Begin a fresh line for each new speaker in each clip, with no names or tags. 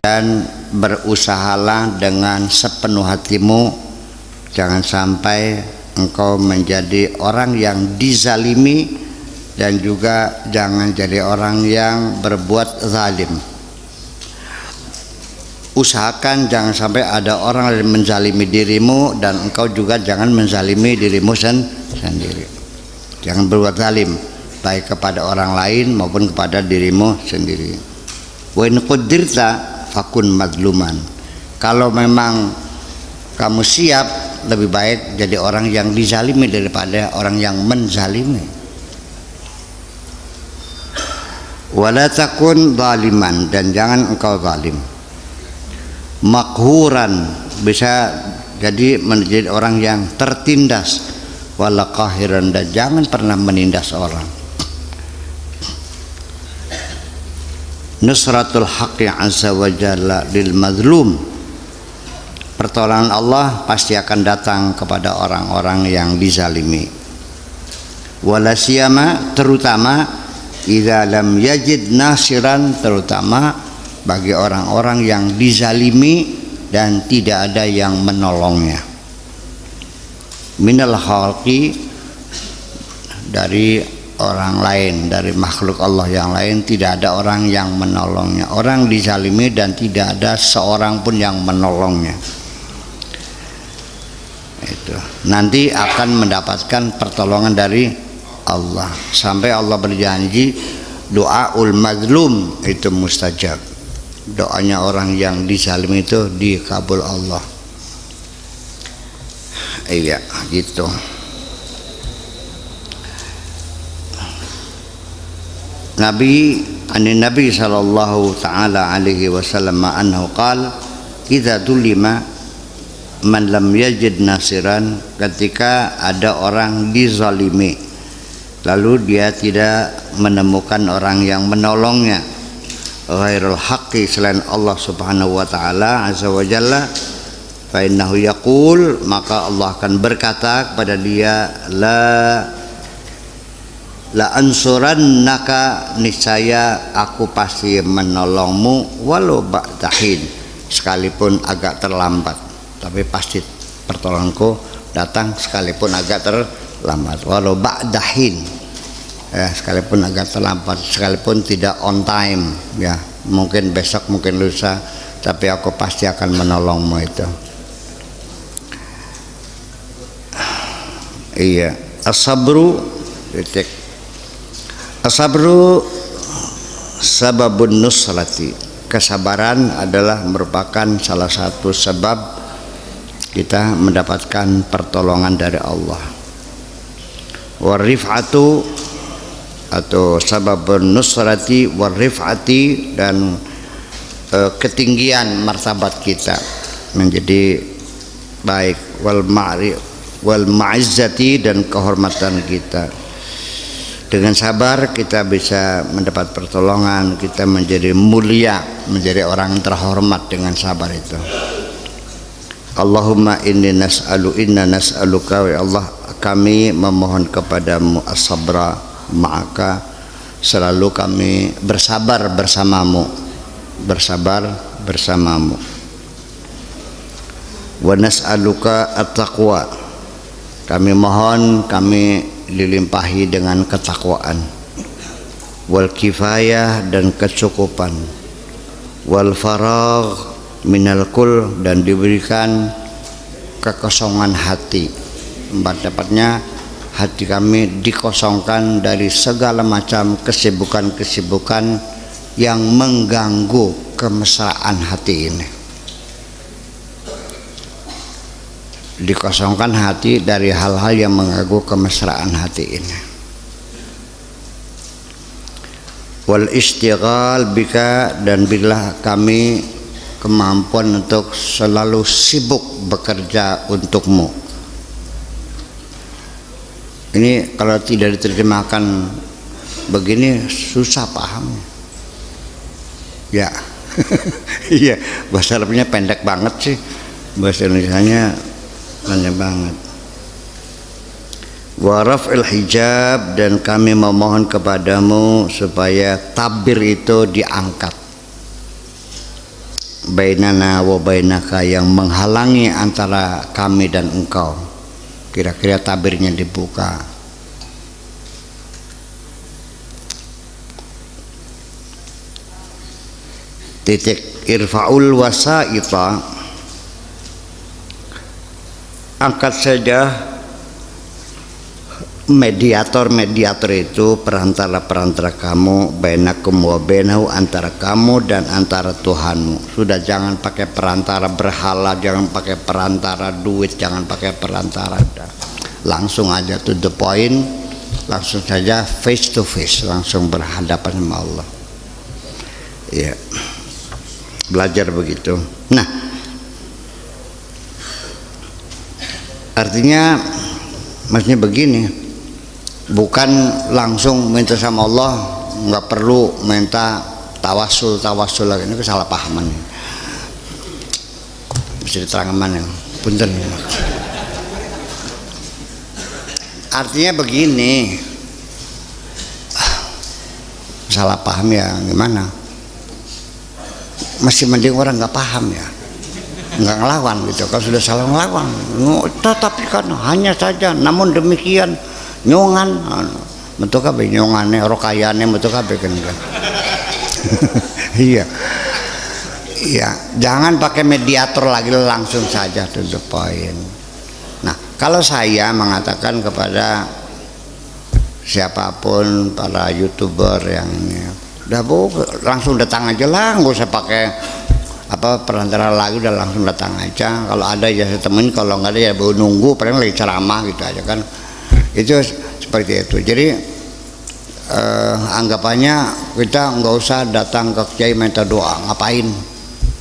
dan berusahalah dengan sepenuh hatimu, jangan sampai engkau menjadi orang yang dizalimi dan juga jangan jadi orang yang berbuat zalim. Usahakan jangan sampai ada orang yang menzalimi dirimu dan engkau juga jangan menzalimi dirimu sendiri. Jangan berbuat zalim baik kepada orang lain maupun kepada dirimu sendiri. Wa in quddirta fakun madluman. Kalau memang kamu siap, lebih baik jadi orang yang dizalimi daripada orang yang menzalimi. Wala takun zaliman, dan jangan engkau zalim. Makhuran, bisa jadi menjadi orang yang tertindas. Wala qahiran, dan jangan pernah menindas orang. Nusratul haqqi azza wa jalla lil mazlum, pertolongan Allah pasti akan datang kepada orang-orang yang dizalimi. Wala siyama, terutama idza lam yajid nasiran, terutama bagi orang-orang yang dizalimi dan tidak ada yang menolongnya. Minal khalqi, dari orang lain, dari makhluk Allah yang lain, tidak ada orang yang menolongnya. Orang dizalimi dan tidak ada seorang pun yang menolongnya. Itu nanti akan mendapatkan pertolongan dari Allah, sampai Allah berjanji doaul mazlum itu mustajab. Doanya orang yang dizalimi itu dikabul Allah. Iya, gitu. Nabi sallallahu taala alaihi wasallam anhu qala idza tulima man lam yajid nasiran, ketika ada orang dizalimi lalu dia tidak menemukan orang yang menolongnya ghairul haqqi, selain Allah subhanahu wa ta'ala azza wa jalla, fa innahu yaqul, maka Allah akan berkata kepada dia, la ansurannaka, niscaya aku pasti menolongmu walau ba'dahin, sekalipun agak terlambat, tapi pasti pertolonganku datang sekalipun agak terlambat. Walau ba'dahin, ya, sekalipun agak terlambat, sekalipun tidak on time, ya, mungkin besok, mungkin lusa, tapi aku pasti akan menolongmu itu. Iya, as-sabru titik. As-sabru sababun nusrati, kesabaran adalah merupakan salah satu sebab kita mendapatkan pertolongan dari Allah. Warif'atu, atau sababun nusrati warif'ati, dan ketinggian martabat kita menjadi baik, wal ma'izzati, dan kehormatan kita. Dengan sabar kita bisa mendapat pertolongan, kita menjadi mulia, menjadi orang terhormat dengan sabar itu. Allahumma inna nas'aluka, ya Allah, kami memohon kepadamu as-sabra ma'aka, selalu kami bersabar bersamamu, wa nas'aluka at-taqwa, kami mohon, kami dilimpahi dengan ketakwaan, wal kifayah, dan kecukupan, wal faragh minal kul, dan diberikan kekosongan hati. Dapatnya hati kami dikosongkan dari segala macam kesibukan-kesibukan yang mengganggu kemesraan hati ini. Dikosongkan hati dari hal-hal yang mengganggu kemesraan hati ini. Wal istighal bika, dan berilah kami kemampuan untuk selalu sibuk bekerja untukmu. Ini kalau tidak diterjemahkan begini susah paham. Ya. Iya, bahasa Arabnya pendek banget sih. Bahasa Indonesianya panjang banget. Wa raf'il hijab, dan kami memohon kepadamu supaya tabir itu diangkat. bainana wa bainaka, yang menghalangi antara kami dan engkau. Kira-kira tabirnya dibuka. Titik irfa'ul wasaita, angkat saja mediator itu, perantara kamu, bainakum wa bainahu, antara kamu dan antara Tuhanmu. Sudah, jangan pakai perantara berhala, jangan pakai perantara duit, jangan pakai perantara, langsung aja to the point, langsung saja face to face, langsung berhadapan sama Allah. Ya, belajar begitu. Nah, artinya maksudnya begini, bukan langsung minta sama Allah, nggak perlu minta tawasul lagi, ini kesalahpahaman. Bisa diterangkan mana? Punten. Artinya begini, salah paham ya gimana? Masih mending orang nggak paham ya, nggak ngelawan gitu. Kalau sudah salah ngelawan, tetapi kan hanya saja. Namun demikian nyongan, bentuk apa? Nyongannya, rokayane, bentuk apa kan? Iya, iya. Jangan pakai mediator lagi, langsung saja to the point. Nah, kalau saya mengatakan kepada siapapun, para YouTuber yang ini, udah bu, langsung datang aja lah, nggak usah pakai apa perantara lagi, udah langsung datang aja. Kalau ada ya saya temuin, kalau nggak ada ya baru nunggu, paling lagi ceramah gitu aja kan. Itu seperti itu. Jadi anggapannya kita nggak usah datang ke kiai minta doa, ngapain?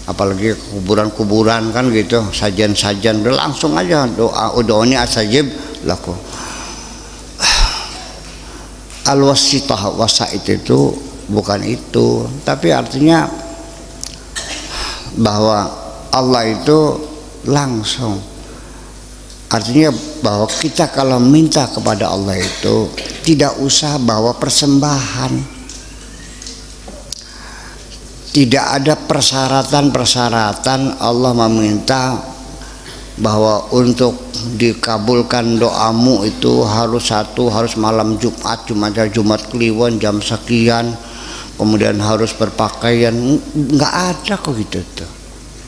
Apalagi kuburan-kuburan kan gitu, sajian-sajian, udah langsung aja doa. Udooni astajib laku. Al-wasitah, wasait itu bukan itu, tapi artinya bahwa Allah itu langsung, artinya bahwa kita kalau minta kepada Allah itu tidak usah bawa persembahan, tidak ada persyaratan Allah meminta bahwa untuk dikabulkan doamu itu harus malam Jumat Kliwon jam sekian, kemudian harus berpakaian, nggak ada kok gitu tuh.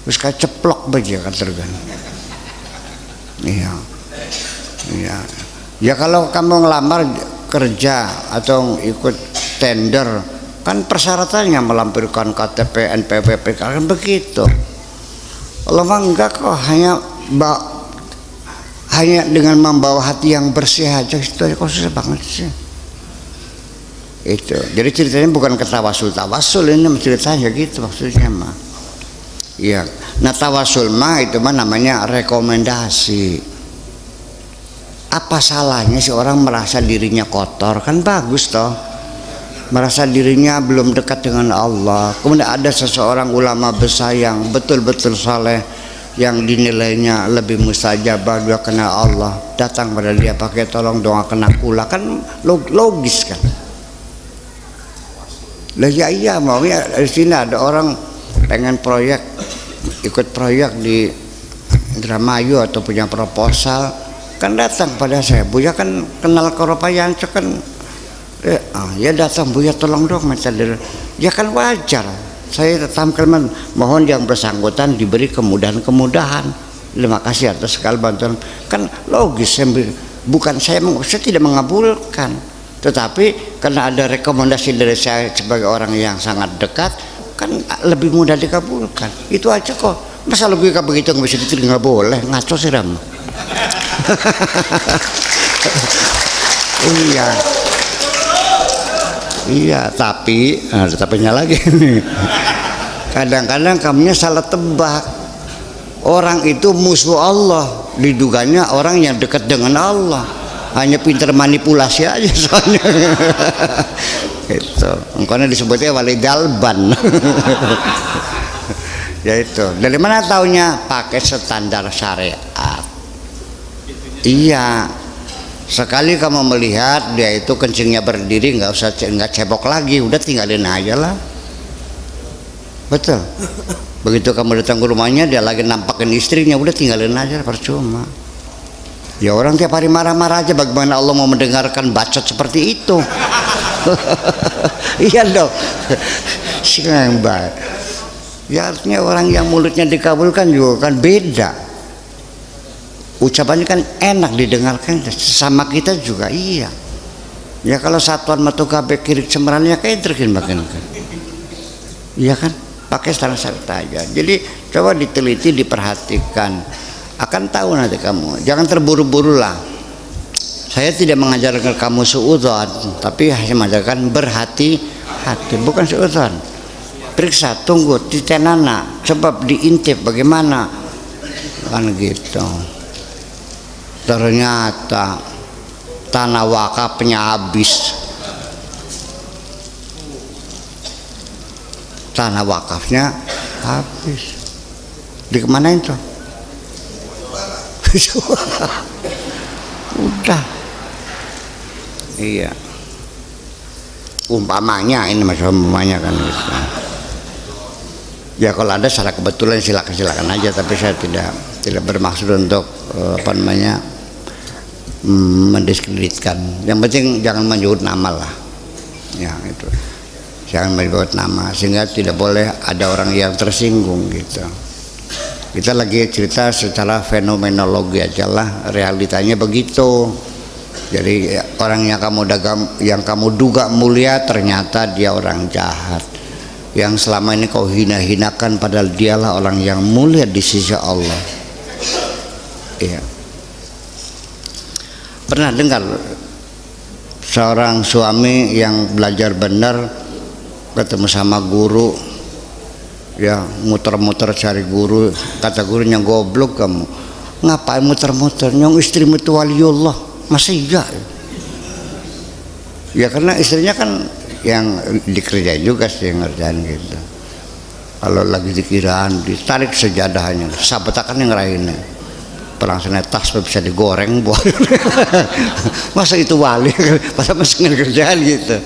Terus kayak ceplok aja kan tergan. Iya, iya. Ya kalau kamu ngelamar kerja atau ikut tender, kan persyaratannya melampirkan KTP, NPWP, kan begitu. Kalau mah enggak kok, hanya dengan membawa hati yang bersih aja, itu aja kok susah banget sih. Itu. Jadi ceritanya bukan ke tawasul ini ceritanya gitu maksudnya mah. Iya. Nah tawasul mah itu mah namanya rekomendasi. Apa salahnya sih orang merasa dirinya kotor? Kan bagus toh. Merasa dirinya belum dekat dengan Allah. Kemudian ada seseorang ulama besar yang betul-betul saleh, yang dinilainya lebih mustajabah, dia kenal Allah, datang pada dia pakai tolong doakan akulah, kan logis kan. Lah ya iya, maunya di sini ada orang pengen ikut proyek di Indramayu atau punya proposal, kan datang pada saya, Buya kan kenal Koropayan kan, ya datang Buya tolong dong metode, ya kan wajar. Saya tampilkan, mohon yang bersangkutan diberi kemudahan. Terima kasih atas segala bantuan. Kan logis, bukan saya tidak mengabulkan, tetapi karena ada rekomendasi dari saya sebagai orang yang sangat dekat, kan lebih mudah dikabulkan. Itu aja kok. Masa logika begitu nggak bisa diterima, nggak boleh, ngaco sih Ram. Iya. Iya, tapi ada tapinya lagi nih. Kadang-kadang kamunya salah tebak. Orang itu musuh Allah, diduganya orang yang dekat dengan Allah. Hanya pintar manipulasi aja soalnya. Itu. Makanya disebutnya wali dalban. Ya itu. Dari mana taunya? Pakai standar syariat. Iya. Sekali kamu melihat dia itu kencingnya berdiri, nggak cebok lagi, udah tinggalin aja lah. Betul. Begitu kamu datang ke rumahnya, dia lagi nampakin istrinya, udah tinggalin aja, percuma. Ya orang tiap hari marah-marah aja, bagaimana Allah mau mendengarkan bacot seperti itu? Iya dong. Siang baik. Ya artinya orang yang mulutnya dikabulkan juga kan beda. Ucapannya kan enak didengarkan, sama kita juga iya. Ya kalau satuan matu kabeh kirik cemrannya kayak terkin makin kan. Iya kan? Pakai standar aja. Jadi coba diteliti, diperhatikan, akan tahu nanti kamu. Jangan terburu-buru lah. Saya tidak mengajarkan kamu suudzon, tapi hanya mengajarkan berhati-hati, bukan suudzon. Periksa, tunggu, titenana, coba diintip bagaimana, kan gitu. Ternyata tanah wakafnya habis. Tanah wakafnya habis. Dikemanain tuh? Udah. Iya. Umpamanya ini masalah umpamanya kan gitu. Ya kalau ada secara kebetulan silakan aja, tapi saya tidak bermaksud untuk mendiskreditkan. Yang penting jangan menyebut nama lah. Ya itu. Jangan menyebut nama sehingga tidak boleh ada orang yang tersinggung gitu. Kita lagi cerita secara fenomenologi aja lah, realitanya begitu. Jadi orang yang kamu duga mulia ternyata dia orang jahat. Yang selama ini kau hina-hinakan padahal dialah orang yang mulia di sisi Allah. Iya. Pernah dengar seorang suami yang belajar benar ketemu sama guru, ya muter-muter cari guru, kata gurunya, goblok kamu, ngapain muter-muter, nyong istrimu itu waliullah, masa iya? Ya karena istrinya kan yang dikerjain juga sih, ngerjain gitu. Kalau lagi dikiraan ditarik sejadahnya, sabetakan yang lainnya, pelangsana tas bisa digoreng buat. Masa itu wali, masa masih ngerjain gitu.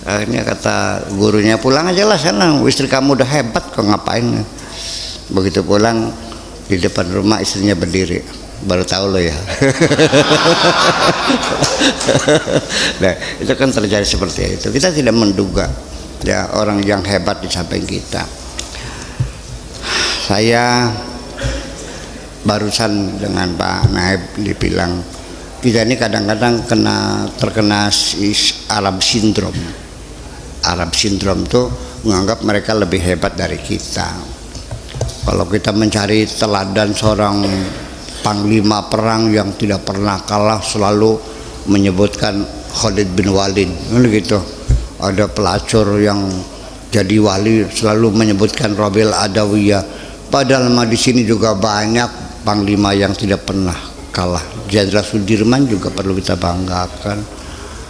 Akhirnya kata gurunya, pulang aja lah sana, istri kamu udah hebat kok, ngapain. Begitu pulang di depan rumah istrinya berdiri, baru tahu lo ya. Nah itu kan terjadi seperti itu. Kita tidak menduga ya orang yang hebat di samping kita. Saya barusan dengan Pak Naib dibilang, kita ini kadang-kadang terkena Arab syndrome. Arab syndrome itu menganggap mereka lebih hebat dari kita. Kalau kita mencari teladan seorang panglima perang yang tidak pernah kalah, selalu menyebutkan Khalid bin Walid, gitu. Ada pelacur yang jadi wali selalu menyebutkan Rabil Adawiyah. Padahal di sini juga banyak panglima yang tidak pernah kalah. Jenderal Sudirman juga perlu kita banggakan.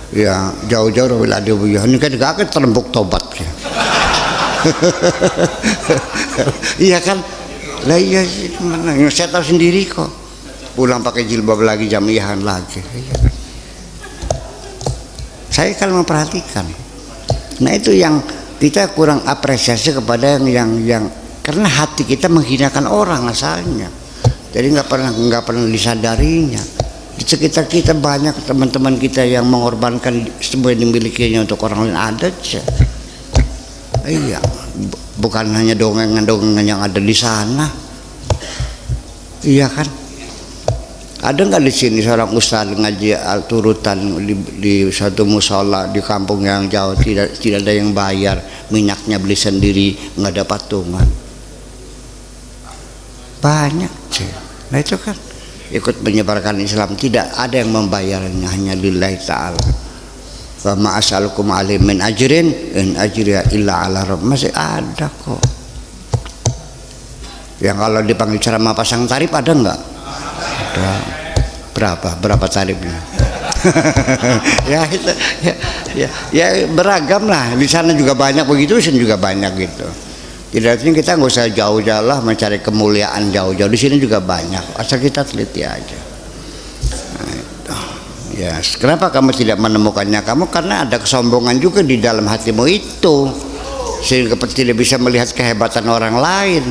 Ya jauh-jauh Rabil Adawiyah ini kan gak akan terembuk tobat ya. Iya kan, lah iya sih, mana saya tahu sendiri kok, pulang pakai jilbab lagi, jamiah lagi. Iya. Saya kan memperhatikan. Nah itu yang kita kurang apresiasi kepada yang karena hati kita menghinakan orang asalnya, jadi nggak pernah disadarinya. Di sekitar kita banyak teman-teman kita yang mengorbankan semua yang dimilikinya untuk orang lain, ada aja. Iya, bukan hanya dongengan-dongengan yang ada di sana. Iya kan? Ada nggak di sini seorang ustaz ngaji turutan di satu musola di kampung yang jauh, tidak ada yang bayar, minyaknya beli sendiri, nggak ada patungan. Banyak sih. Nah itu kan ikut menyebarkan Islam, tidak ada yang membayarnya, hanya lillahi ta'ala. Wa ma as'alukum alaihi min ajrin in ajriya illa ala rabb. Masih ada kok. Yang kalau dipanggil ceramah pasang tarif ada enggak? Ada. Berapa tarifnya? Ya itu ya beragam lah. Di sana juga banyak begitu, di sini juga banyak gitu. Tidak artinya kita nggak usah jauh-jauh lah mencari kemuliaan jauh-jauh, di sini juga banyak, asal kita teliti aja. Nah, itu. Ya, kenapa kamu tidak menemukannya? Kamu karena ada kesombongan juga di dalam hatimu itu. sehingga tidak bisa melihat kehebatan orang lain.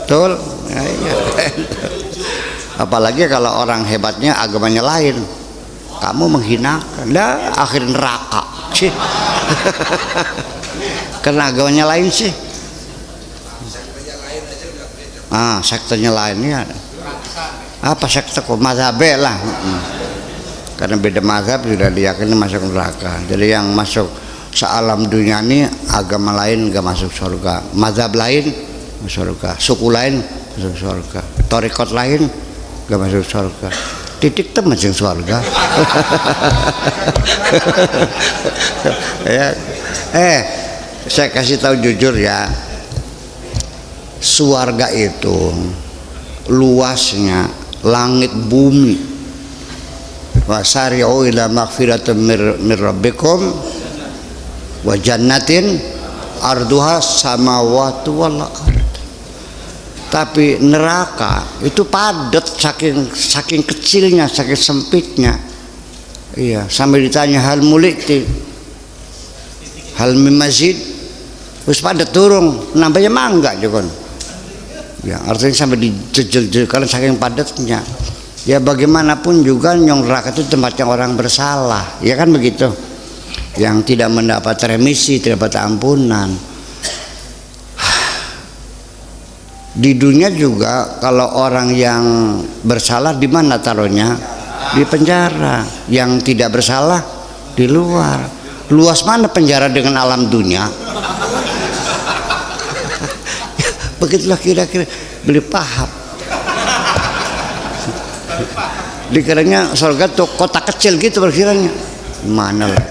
Betul? Ya, iya. Apalagi kalau orang hebatnya agamanya lain, kamu menghinakan, lah akhir neraka sih. Karena agamanya lain sih. Sektenya lainnya. Apa sekte kok? Mazhab lah. Karena beda mazhab sudah diyakini masuk neraka. Jadi yang masuk sealam dunia ini agama lain gak masuk surga, mazhab lain masuk surga, suku lain masuk surga, torikot lain gak masuk surga, titik tem masuk surga. Ya. Saya kasih tahu jujur ya, surga itu luasnya langit bumi. Wasari'u ila maghfiratin mir rabbikum wa jannatin arduha samawati wal ard. Tapi neraka itu padat, saking kecilnya, saking sempitnya. Iya, sampai ditanya hal muliti, hal mimazid, wis padat turung, nambahnya mangga juga. Ya, artinya sampai dijejel kalau saking padatnya. Ya bagaimanapun juga nyong neraka itu tempatnya orang bersalah, ya kan begitu, yang tidak mendapat remisi, tidak dapat ampunan. Di dunia juga kalau orang yang bersalah di mana taruhnya? Di penjara. Yang tidak bersalah di luar. Luas mana penjara dengan alam dunia? Begitulah kira-kira, beli paham. Dikiranya surga tuh kota kecil gitu berkiranya. Mana lah.